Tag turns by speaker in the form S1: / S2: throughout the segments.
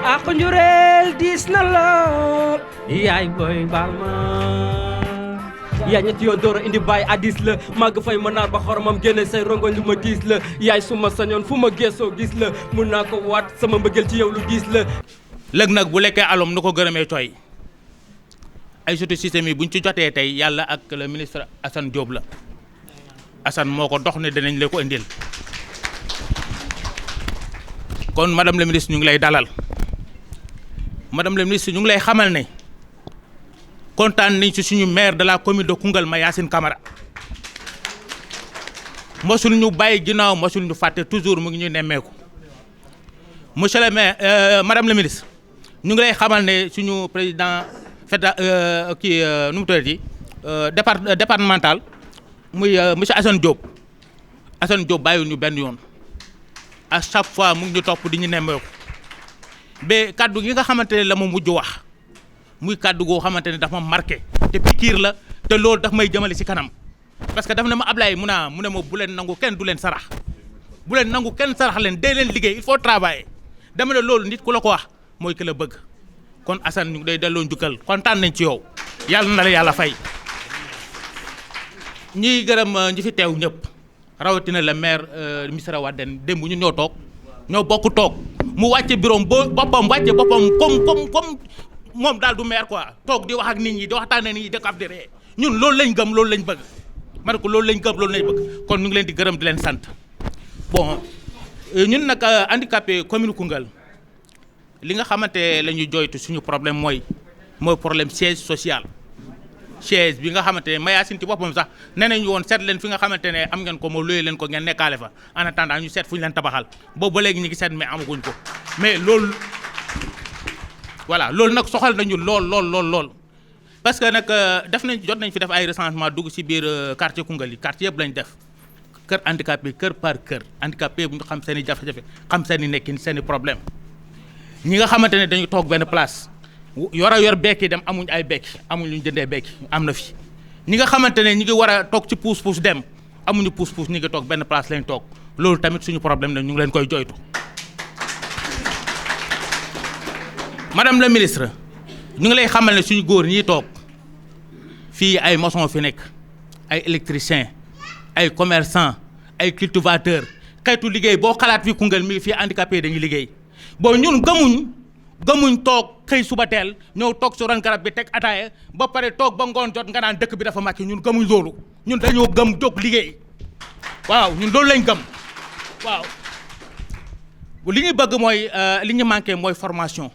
S1: Aku njureel diis na lool yaay boy baal ma yaa ñetti yoon door a indi baay addis la màgg fay ma naar ba xoromam génne say rongoñ lu ma diis la yaay su ma sañoon fu ma geesoo gis la mun naa ko waat sama mbëggeel ci yow lu diis la.
S2: lëg nag bu lekkee alom nu ko gërëmee tooy Aïssatou Cissé mi buñ ci jotee tey yàlla ak le ministre Assane Diop la Assane moo ko dox ne danañ la ko indil kon madame la ministre ñu ngi lay dalal. Madame le ministre ñu ngi lay xamal ne kontaan nañ ci suñu maire de la commune de Koungheul Mayacine Camara mosul ñu bàyyi ginnaaw mosul ñu fàtte toujours mu ngi ñuy nemmeeku monsieur le maire madame le ministre ñu ngi lay xamal ne suñu président nu mu tuddati départemental muy monsieur Assane Diop bàyyiwul ñu benn yoon à chaque fois mu ngi ñu topp di ñu nemmeeku. ba kaddu gi nga xamante ne la ma mujj wax muy kaddu goo xamante ne dafa ma marqué te pikiir la te loolu daf may jëmale ci kanam parce que daf ne ma Ablaye mu ne ma bu leen nangu kenn du leen sarax bu leen nangu kenn sarax leen dee leen liggéey il faut travailler dama ne loolu nit ku la ko wax mooy ki la bëgg kon Assane ñu day delloo njukkal kontaan nañ ci yow yàlla na la yàlla fay. ñuy gërëm ñi fi teew ñëpp rawatina le maire Missirah Wadène démb ñu ñoo toog ñoo bokk toog. mu wàcce bureau boppam comme moom daal du maire quoi toog di wax ak nit ñi di waxtaanee nit ñi di ko ab di ree ñun loolu lañ gëm loolu lañ bëgg ma ne ko loolu lañ gëm loolu lañ bëgg kon ñu ngi leen di gërëm di leen sant bon ñun nag handicapé commune Koungheul li nga xamante la ñuy joytu suñu problème mooy problème siège social chaise bi nga xamante ne Mayacine ci boppam sax nee nañu woon seet leen fi nga xamante ne am ngeen ko moo looyee leen ko ngeen nekkaale fa en attendant ñu seet fu ñu leen tabaxal boobu ba léegi ñu ngi seet mais amaguñ ko mais loolu voilà loolu nag soxal nañu lool parce que nag jot nañ fi def ay recensement dugg ci biir quartier Koungheul yi quartier yëpp lañ def kër handicapé kër par kër handicapé bu ñu xam seen i jafe-jafe xam seen i nekkin seen i problème ñi nga xamante ne dañu toog benn place yor bekki dem amuñ ay bekki amuñ lu ñu jëndee bekki am na fi ñi nga xamante ne ñi ngi war a toog ci pousse-pousse dem amuñu pousse-pousse ñi ngi toog benn place lañ toog loolu tamit suñu problème la ñu ngi leen koy joytu madame la ministre ñu ngi lay xamal ne suñu góor ñi toog fii ay maçon fi nekk ay électricien ay commerçant ay cultivateur xeetu liggéey boo xalaat fii Koungheul mi fii handicapé dañuy liggéey boo ñun gëmuñ toog xëy suba teel ñëw toog su ron garab bi teg ataaya ba pare toog ba ngoon jot nga naan dëkk bi dafa màcc ñun gëmuñ loolu ñun dañoo gëm jóg liggéey waaw ñun loolu lañ gëm waaw li ñuy bëgg mooy li ñu manqué mooy formation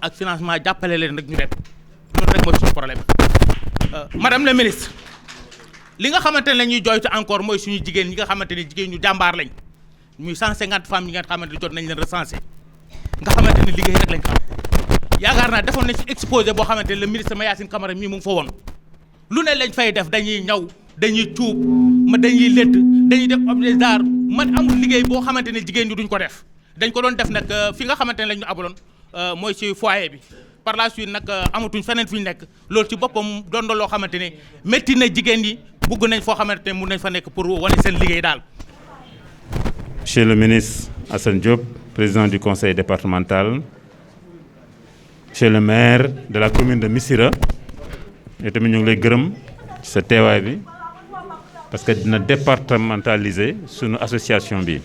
S2: ak financement jàppale leen rek ñu dem loolu rek mooy suñu problème madame la ministre li nga xamante ne la ñuy jooytu encore mooy suñu jigéen ñi nga xamante ne jigéen ñu jàmbaar lañ muy 150 femmes yi nga xamante ne jot nañ leen recensé nga xamante ne liggéey rek lañ xam yaakaar naa defoon nañ ci exposé boo xamante ne le ministre Mayacine Camara mii mu ngi fa woon lu ne lañ fay def dañuy ñaw dañuy cuub dañuy létt dañuy def objet d'art man amul liggéey boo xamante ne jigéen ñi duñ ko def dañ ko doon def nag fi nga xamante ne lañ ñu abaloon mooy ci foyer bi par la suite nag amatuñ feneen fi ñu nekk loolu ci boppam doon na loo xamante ne métti na jigéen ñi bugg nañ foo xamante ne mun nañ fa nekk pour wane seen liggéey daal.
S3: Monsieur le ministre Assane Diop, président du conseil départemental, monsieur le maire de la commune de Missirah, yow tamit ñu ngi lay gërëm ci sa teewaay bi parce que dina départementaliser sunu association bi.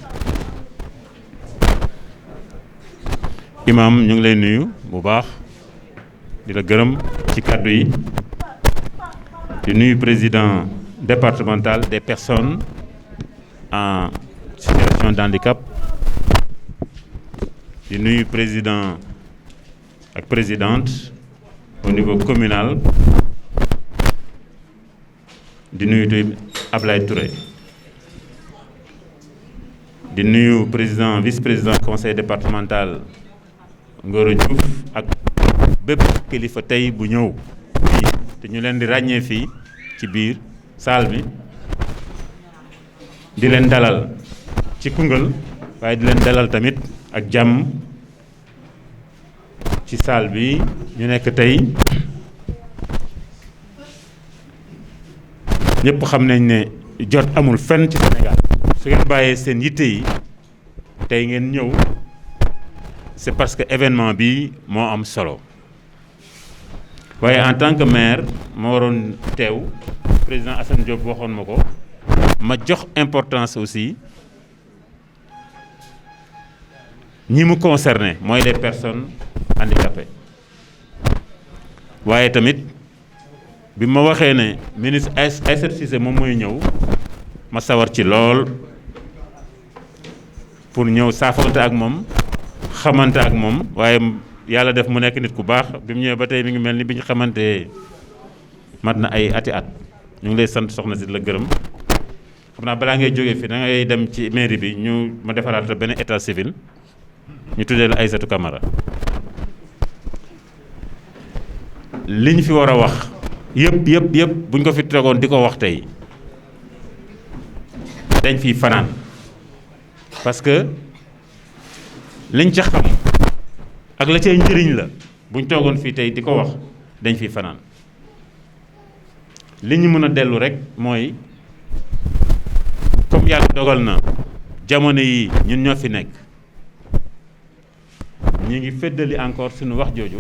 S3: imam ñu ngi lay nuyu bu baax di la gërëm ci kàddu yi di nuyu président départemental des personnes en situation d'handicap di nuyu président ak présidente au niveau communal di nuyu tamit Ablaye Touré di nuyu président vice-président conseil départemental Ngoro Diouf ak bépp kilifa tey bu ñëw fii te ñu leen di ràññee fii ci biir salle bi di leen dalal ci Koungheul waaye di leen dalal tamit ak jàmm ci salle bi ñu nekk tey ñëpp xam nañ ne jot amul fenn ci Sénégal su ngeen bàyyee seen yitte yi tey ngeen ñëw c'est parce que événement bi moo am solo waaye en tant que maire ma waroon teew président Assane Diop waxoon ma ko ma jox importance aussi ñi mu concerné mooy les personnes handicapées waaye tamit bi ma waxee ne ministre Aïssata Cissé moom mooy ñëw ma sawar ci lool pour ñëw saafante ak moom xamante ak moom waaye yàlla def mu nekk nit ku baax bi mu ñëwee ba tey mi ngi mel ni bi ñu xamante mat na ay ati at ñu ngi lay sant soxna si la gërëm xam naa balaa ngay jógee fii da ngay dem ci mairie bi ñu ma defaraat benn état civil ñu tuddee la Aïssatou Camara li ñu fi war a wax yëpp buñ ko fi tegoon di ko wax tey dañ fiy fanaan parce que liñ ca xam ak la cay njëriñ la buñ toogoon fii tey di ko wax dañ fiy fanaan li ñu mën a dellu rek mooy comme yàlla dogal na jamono yi ñun ñoo fi nekk ñu ngi feddali encore suñu wax jooju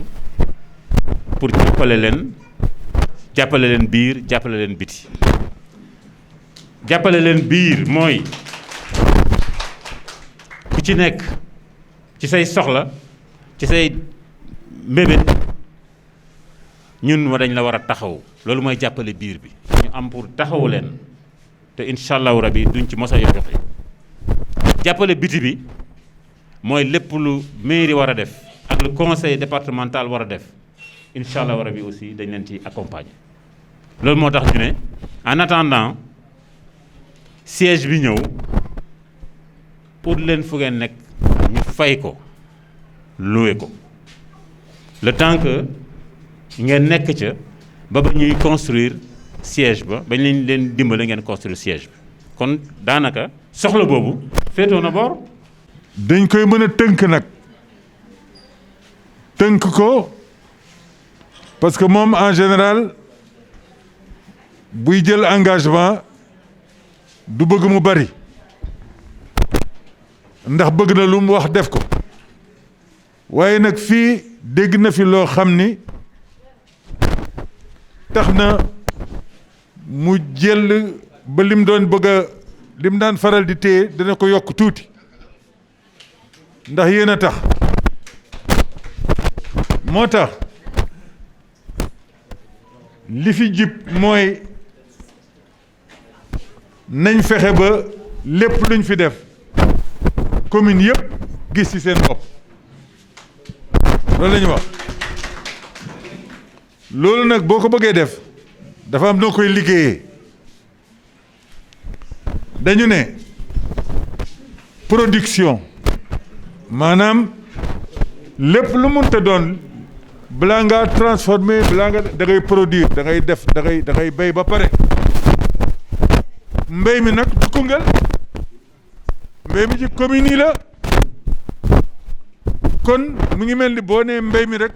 S3: pour jàppale leen biir jàppale leen biti jàppale leen biir mooy ku ci nekk ci say soxla ci say mbébét ñun wa dañ la war a taxaw loolu mooy jàppale biir bi ñu am pour taxawu leen te incha allahu rabi duñ ci mos a yoxi jàppale biti bi mooy lépp lu mairie war a def ak lu conseil départemental war a def incha allahu rabi aussi dañ leen ci accompagner loolu moo tax ñu ne en attendant siège bi ñëw pour leen fu ngeen nekk ñu fay ko loué ko le temps que ngeen nekk ca ba ñuy construire siège ba bañ leen dimbale ngeen construire siège bi kon daanaka soxla boobu féetoo na boor.
S4: dañ koy mën a tënk nag tënk ko parce que moom en général buy jël engagement du bëgg mu bari ndax bëgg na lu mu wax def ko waaye nag fii dégg na fi loo xam ni tax na mu jël ba lim doon bëgg a lim daan faral di téye dana ko yokk tuuti ndax yéen a tax moo tax li fi jib mooy nañ fexe ba lépp luñ fi def commune yëpp gis ci seen bopp loolu la ñu wax loolu nag boo ko bëggee def dafa am noo koy liggéeyee dañu ne production maanaam lépp lu mënta doon balaa ngaa transformer balaa nga da ngay produire da ngay def da ngay béy ba pare mbéy mi nag du Koungheul mbéy mi ci commune yi la kon mu ngi mel ni boo nee mbéy mi rek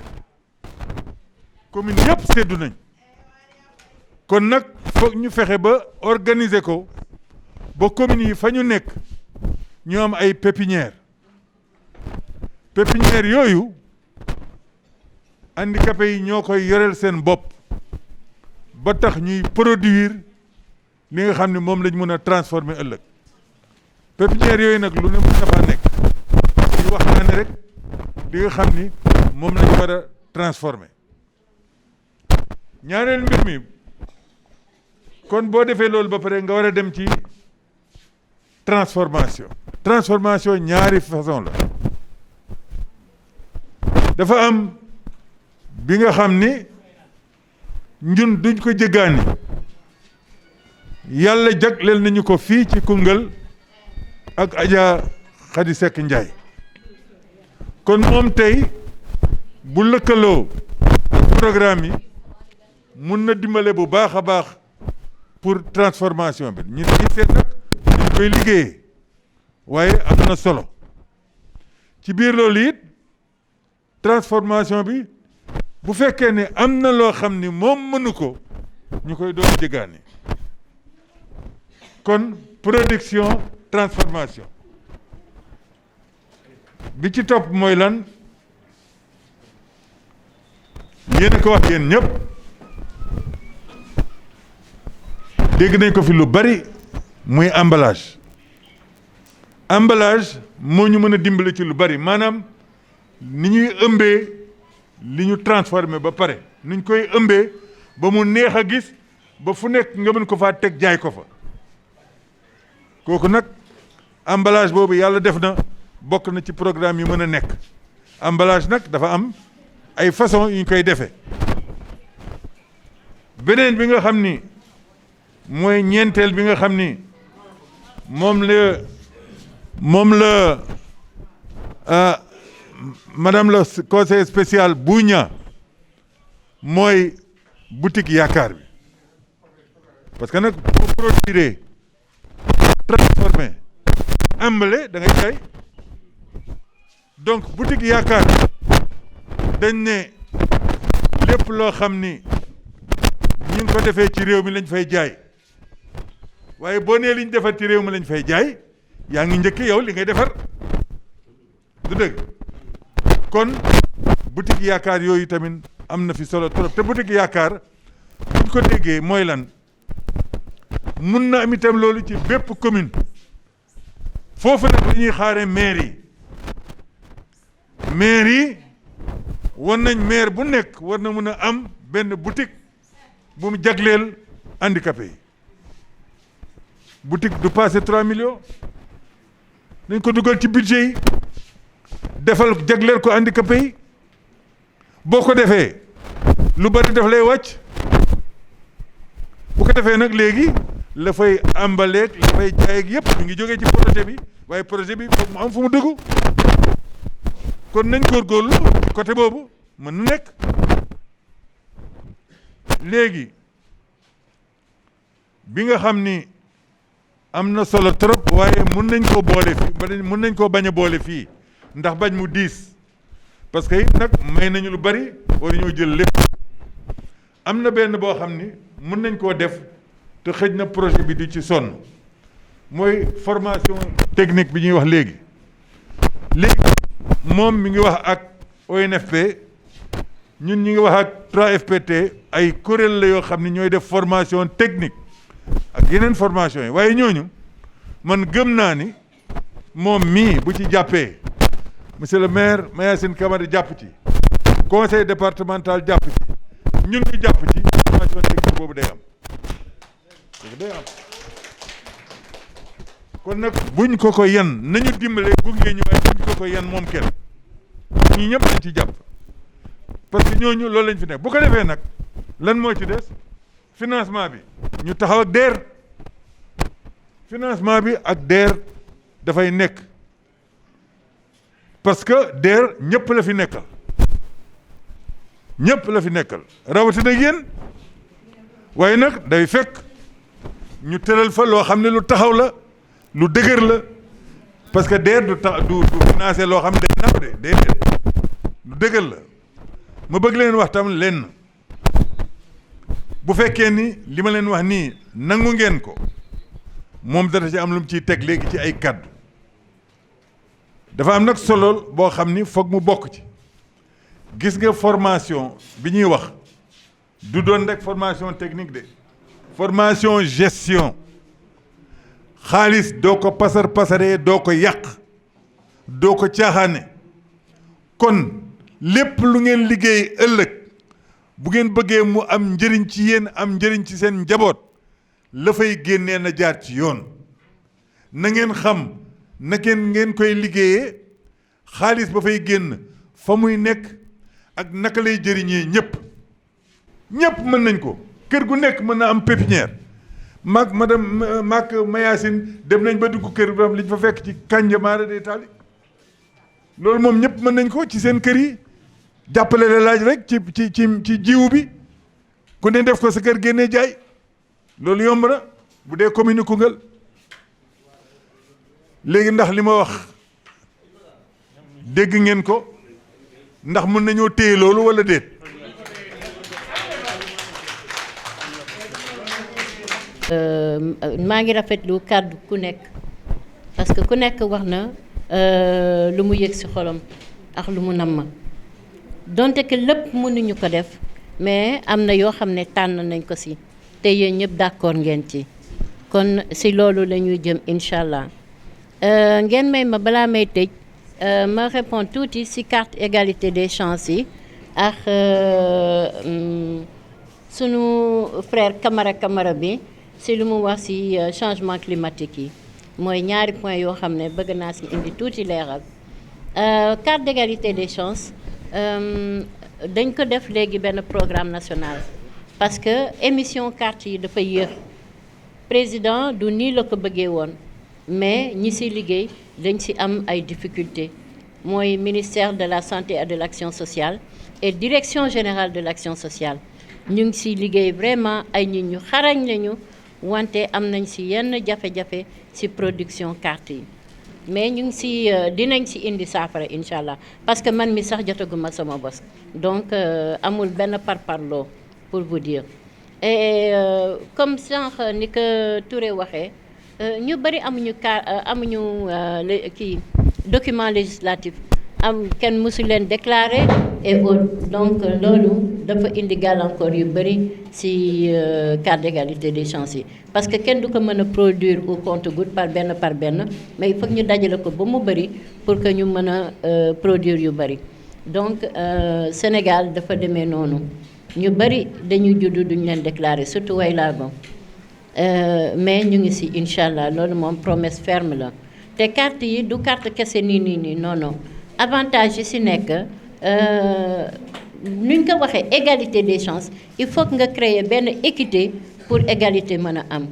S4: commune yëpp seddu nañ kon nag foog ñu fexe ba organiser ko ba communes yi fa ñu nekk ñu am ay pépinière yooyu handicapés yi ñoo koy yoreel seen bopp ba tax ñuy produire li nga xam ne moom lañ mën a transformer ëllëg pépinière yooyu nag lu ne mën na faa nekk ñu waxtaane rek li nga xam ni moom lañ war a transformer ñaareel mbir mi kon boo defee loolu ba pare nga war a dem ci transformation ñaari façon la dafa am bi nga xam ni ñun duñ ko jéggaani yàlla jagleel nañu ko fii ci Koungheul ak Adja Khady Seck Ndiaye kon moom tey bu lëkkaloo programme yi mun na dimbale bu baax a baax pour transformation bi ñu ngi seet nag ñu koy liggéeyee waaye am na solo ci biir loolu it transformation bi bu fekkee ne am na loo xam ni moom mënu ko ñu koy doon jéggaani kon production transformation bi ci topp mooy lan yéen a ko wax yéen ñëpp dégg nañ ko fi lu bari muy emballage moo ñu mën a dimbali ci lu bari maanaam ni ñuy ëmbee li ñu transformé ba pare nuñ koy ëmbee ba mu neex a gis ba fu nekk nga mën ko faa teg jaay ko fa kooku nag emballage boobu yàlla def na bokk na ci programme yu mën a nekk emballage nag dafa am ay façon yu ñu koy defee beneen bi nga xam ni mooy ñeenteel bi nga xam ni moom la madame la conseiller spécial Bouña mooy boutique yaakaar bi parce que nag boo produire transformé emballé da ngay jaay donc boutique yaakaar dañ ne lépp loo xam ni ñu ngi ko defee ci réew mi lañ fay jaay waaye boo nee li ñu defar ci réew mi lañ fay jaay yaa ngi njëkk yow li ngay defar du dëgg kon boutique yaakaar yooyu tamit am na fi solo trop te boutique yaakaar buñ ko déggee mooy lan mun na am itam loolu ci bépp commune foofu nag li ñuy xaare maire yi war nañ maire bu nekk war na mun a am benn boutique bu mu jagleel handicapé yi boutique du passé 3 millions nañ ko dugal ci budget yi defal jagleel ko handicapé yi boo ko defee lu bari def lay wàcc bu ko defee nag léegi la fay emballé la fay jaay ak yëpp ñu ngi jógee ci projet bi waaye projet bi foog mu am fu mu dugg kon nañ góorgóorlu ci côté boobu mën na nekk léegi bi nga xam ni am na solo trop waaye mun nañ koo boole fii mun nañ koo bañ a boole fii ndax bañ mu diis parce que it nag may nañu lu bari waru ñoo jël lépp am na benn boo xam ni mun nañ koo def te xëj na projet bi di ci sonn mooy formation technique bi ñuy wax léegi moom mi ngi wax ak ONFP ñun ñi ngi wax ak 3FPT ay kuréel la yoo xam ne ñooy def formation technique ak yeneen formation yi waaye ñooñu man gëm naa ni moom mii bu ci jàppee monsieur le maire Mayacine Camara jàpp ci conseil départemental jàpp ci ñun ñu jàpp ci formation technique boobu day am kon nag buñ ko yan nañu dimbale gunge ñu waaye buñ ko yan moom kenn ñii ñëpp dañ ci jàpp parce que ñooñu loolu lañ fi nekk bu ko defee nag lan moo ci des financement bi ñu taxaw ak DER financement bi ak DER dafay nekk parce que DER ñëpp la fi nekkal rawatina yéen waaye nag day fekk ñu tëral fa loo xam ne lu taxaw la lu dëgër la parce que DER du financé loo xam ne day naaw de déedéet lu dëgër la ma bëgg leen wax tam lenn bu fekkee ni li ma leen wax nii nangu ngeen ko moom dara ci am lu mu ciy teg léegi ci ay kàddu dafa am nag solo boo xam ni foog mu bokk ci gis nga formation bi ñuy wax du doon rek formation technique de formation gestion xaalis doo ko pasaree doo ko yàq doo ko caaxaane kon lépp lu ngeen liggéey ëllëg bu ngeen bëggee mu am njëriñ ci yéen am njëriñ ci seen njaboot la fay génnee na jaar ci yoon na ngeen xam na ngeen koy liggéeyee xaalis ba fay génn fa muy nekk ak naka lay jëriñee ñëpp mën nañ ko kër gu nekk mën na am pépinière maag madame maag Mayacine dem nañ ba dugg kër bi am li ñu fa fekk ci kànja maara day taali loolu moom ñëpp mën nañ ko ci seen kër yi jàppale la laaj rek ci jiwu bi ku ne def ko sa kër génnee jaay loolu yomb na bu dee commune Koungheul léegi ndax li ma wax dégg ngeen ko ndax mën nañoo téye loolu wala déet.
S5: maa ngi rafetlu kàddu ku nekk parce que ku nekk wax na lu mu yëg ci xolam ak lu mu namm donte que lépp mënuñu ko def mais am na yoo xam ne tànn nañ ko ci te yéen ñëpp d'accord ngeen ci kon ci loolu la ñuy jëm incha allah ngeen may ma balaa may tëj ma répondre tuuti ci carte égalité des chances yi ak sunu frère Camara bi ci lu mu wax ci changement climatique yi mooy ñaari point yoo xam ne bëgg naa ci indi tuuti leeral carte d'égalité des chances dañ ko def léegi benn programme national parce que émission carte yi dafa yéex président du nii la ko bëggee woon mais ñi ci liggéey dañ ci am ay difficultés mooy ministère de la santé et de l'action sociale et direction générale de l'action sociale ñu ngi ci liggéey vraiment ay nit ñu xarañ lañu wante am nañ ci yenn jafe-jafe ci production carte yi mais ñu ngi ci dinañ ci indi saafara incha allah parce que man mi sax jotaguma sama bos donc amul benn parparloo pour vous dire et comme sànq ni ko Touré waxee ñu bari amuñu kii document législatif am kenn mësu leen déclaré et donc loolu dafa indi gàllankoor yu bari ci carte d'égalité des chances yi parce que kenn du ko mën a produire au compte-gouttes par benn mais il faut que ñu dajale ko ba mu bari pour que ñu mën a produire yu bari donc Sénégal dafa demee noonu ñu bari dañuy judd duñ leen déclarer surtout waylaago mais ñu ngi ci incha allah loolu moom promesse ferme la te carte yi du carte kese nii non avantage yi ci nekk nuñ ko waxee égalité des chances il faut que nga créer benn équité pour égalité mën a am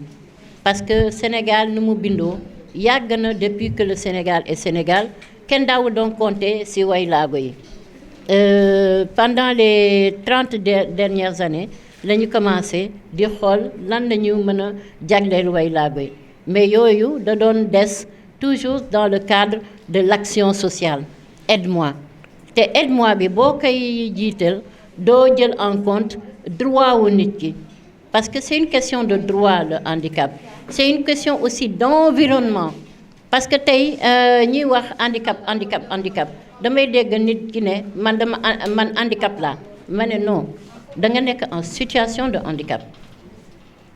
S5: parce que Sénégal nu mu bindoo yàgg na depuis que le Sénégal est Sénégal kenn daawul donc compter ci waylaago yi pendant les 30 dernières années la ñu commencé di xool lan la ñu mën a jagleel waylaago yi mais yooyu da doon des toujours dans le cadre de l'action sociale aide-moi te aide-moi bi boo koy jiital doo jël en compte droit wu nit ki parce que c'est une question de droit le handicap c'est une question aussi d'environnement parce que tey ñuy wax handicap damay dégg nit ki ne man handicap laa ma ne non da nga nekk en situation de handicap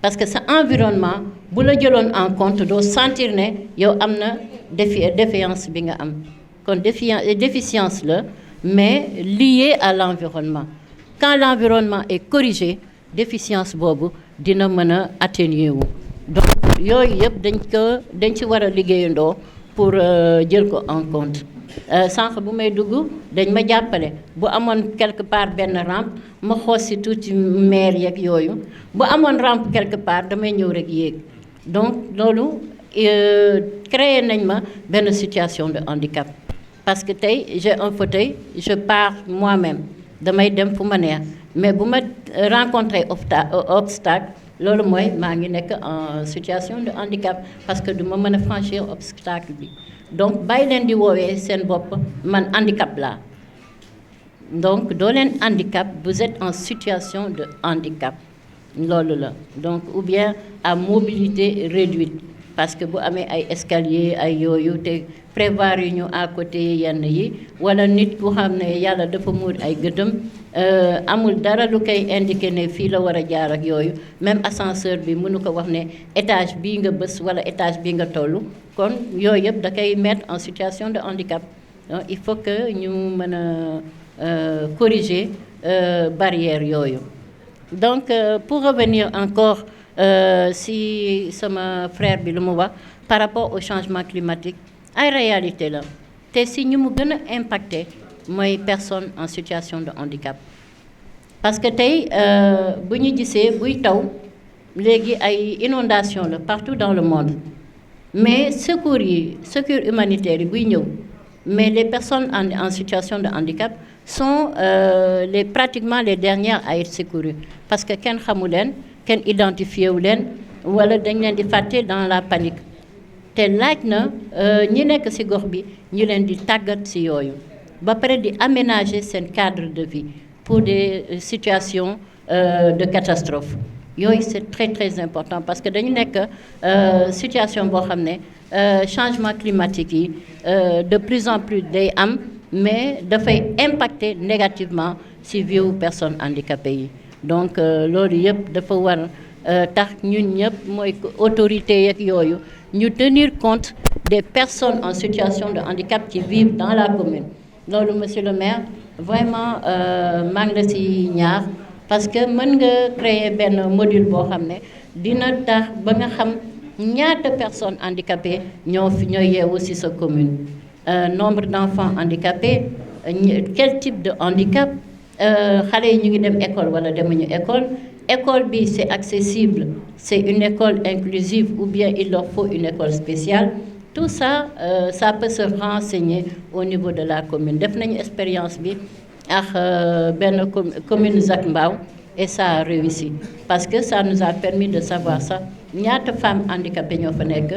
S5: parce que sa environnement bu la jëloon en compte doo sentir ne yow am na défiance bi nga am kon déficience la mais liée à l'environnement quand l'environnement est corrigé déficience boobu dina mën a atténuer wu donc yooyu yëpp dañ ci war a liggéeyandoo pour jël ko en compte sànq bu may dugg dañ ma jàppale bu amoon quelque part benn rampe ma xoos si tuuti maire yeeg yooyu bu amoon rampe quelque part damay ñëw rek yéeg donc loolu créer nañ ma benn situation de handicap parce que tey j'ai un fauteuil je pars moi-même damay dem fu ma neex mais bu ma rencontrer obstacle loolu mooy maa ngi nekk en situation de handicap parce que du ma mën a franchir obstacle bi donc bàyyi leen di woowee seen bopp man handicap laa donc doo leen handicap vous êtes en situation de handicap loolu la donc ou bien à mobilité réduite parce que bu amee ay escalier ay yooyu te prévoir yu ñu à côté yenn yi wala nit ku xam ne yàlla dafa muur ay gëtëm amul dara lu koy indiqué ne fii la war a jaar ak yooyu même ascenseur bi mënu ko wax ne étage bii nga bës wala étage bii nga toll kon yooyu yëpp da koy mettre en situation de handicap donc il faut que ñu mën a corriger barrière yooyu donc pour revenir encore si sama frère bi lu mu wax par rapport au changement climatique ay réalité la te si ñu mu gën a impacté mooy personnes en situation de handicap parce que tey bu ñu gisee buy taw léegi ay inondation la partout dans le monde mais secours humanitaire yi buy ñëw mais les personnes en situation de handicap sont pratiquement les dernières à être secourues parce que kenn xamu leen kenn identifié wu leen wala dañ leen di fàtte dans la panique te laaj na ñi nekk ci gox bi ñu leen di tàggat ci yooyu ba pare di aménager seen cadre de vie pour des situations de catastrophe yooyu c'est très très important parce que dañu nekk situation boo xam ne changement climatique yi de plus en plus day am mais dafay impacter négativement ci vie wu personnes handicapées yi donc loolu yëpp dafa war tax ñun ñëpp mooy autorités yeeg yooyu ñu tenir compte des personnes en situation de handicap qui vivent dans la commune loolu monsieur le maire vraiment maa ngi la ci ñaar parce que mën nga créer benn module boo xam ne dina tax ba nga xam ñaata personnes handicapées ñoo yeewu ci sa commune nombre d'enfants handicapés quel type de handicap xale yi ñu ngi dem école wala demuñu école bi c'est accessible c'est une école inclusive ou bien il leur faut une école spéciale tout ça ça peut se renseigner au niveau de la commune def nañu expérience bi ak benn commune Zac Mbao et ça a réussi parce que ça nous a permis de savoir ça ñaata femmes handicapées ñoo fa nekk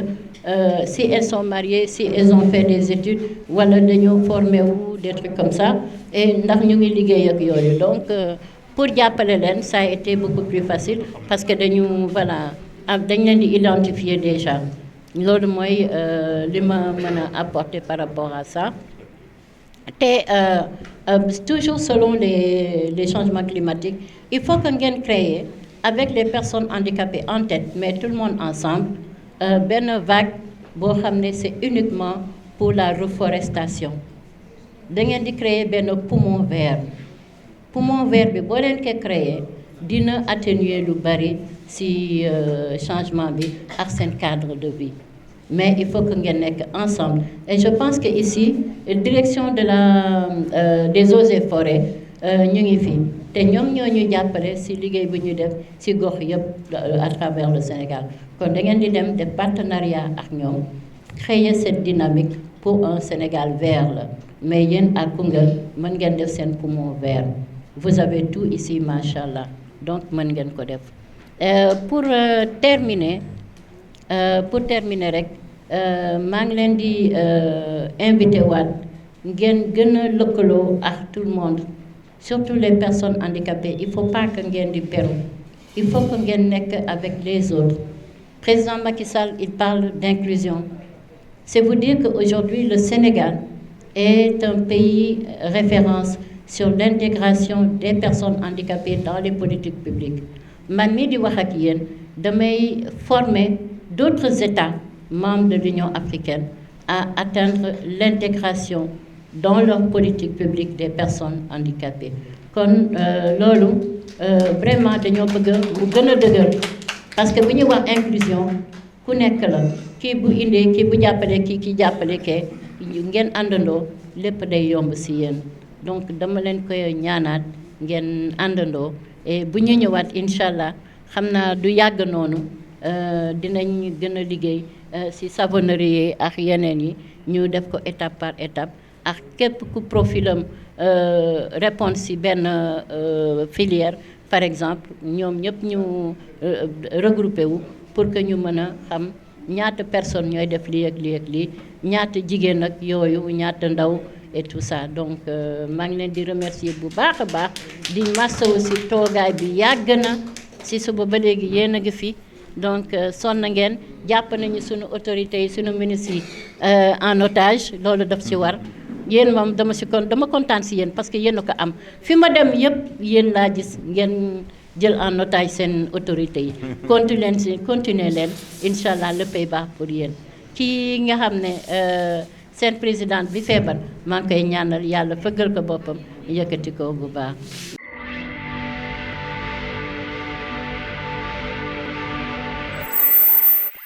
S5: si elles sont mariées si elles ont fait des études wala dañoo formé wu des trucs comme ça et ndax ñu ngi liggéey ak yooyu donc pour jàppale leen ça a été beaucoup plus facile parce que dañu voilà dañ leen di identifier déjà loolu mooy li ma mën a apporter par rapport à ça te toujours selon les changements climatiques il faut que ngeen créer avec les personnes handicapées en tête mais tout le monde ensemble benn vague boo xam ne c'est uniquement pour la reforestation da ngeen di créer benn poumon vert bi boo leen ko créer dina atténuer lu bari ci changement bi ak seen cadre de vie mais il faut que ngeen nekk ensemble et je pense que ici direction de des eaux et forêts ñu ngi fi te ñoom ñoo ñu jàppale ci liggéey bu ñu def ci gox yëpp à travers le Sénégal kon da ngeen di dem def partenariat ak ñoom créer cette dynamique pour un Sénégal vert la mais yéen ak Koungheul mën ngeen def seen poumon vert vous avez tout ici machallah donc mën ngeen ko def pour terminer rek maa ngi leen di invité waat ngeen gën a lëkkaloo ak tout le monde surtout les personnes handicapées il faut pas que ngeen di beru il faut que ngeen nekk avec les autres président Macky Sall il parle d'inclusion c'est vous dire qu'aujourd'hui le Sénégal est un pays référence sur l'intégration des personnes handicapées dans les politiques publiques man mii di wax ak yéen damay former d'autres États membres de l'Union africaine à atteindre l'intégration dans leur politique publique des personnes handicapées kon loolu vraiment dañoo bëgg mu gën a dëgër parce que bu ñuy wax inclusion ku nekk la kii bu indee kii bu jàppale kii jàppale kee ngeen àndandoo lépp day yomb ci yéen donc dama leen koy ñaanaat ngeen àndandoo et bu ñu ñëwaat incha allah xam naa du yàgg noonu dinañ gën a liggéey ci savonnerie yi ak yeneen yi ñu def ko étape par étape ak képp ku profilam répondre ci benn filière par exemple ñoom ñëpp ñu regroupé wu pour que ñu mën a xam ñaata personne ñooy def lii ak lii ñaata jigéen ak yooyu ñaata ndaw et tout ça donc maa ngi leen di remercier bu baax a baax di masawu ci toogaay bi yàgg na ci suba ba léegi yéen a ngi fi donc sonn ngeen jàpp nañu suñu autorités yi suñu ministres yi en otage loolu daf ci war yéen moom dama kontaan ci yéen parce que yéen a ko am fi ma dem yëpp yéen laa gis ngeen jël en otage seen autorités yi continuer leen incha allah léppay baax pour yéen kii nga xam ne seen présidente bi feebar maa ngi koy ñaanal yàlla fëggal ko boppam yëkkati ko bu baax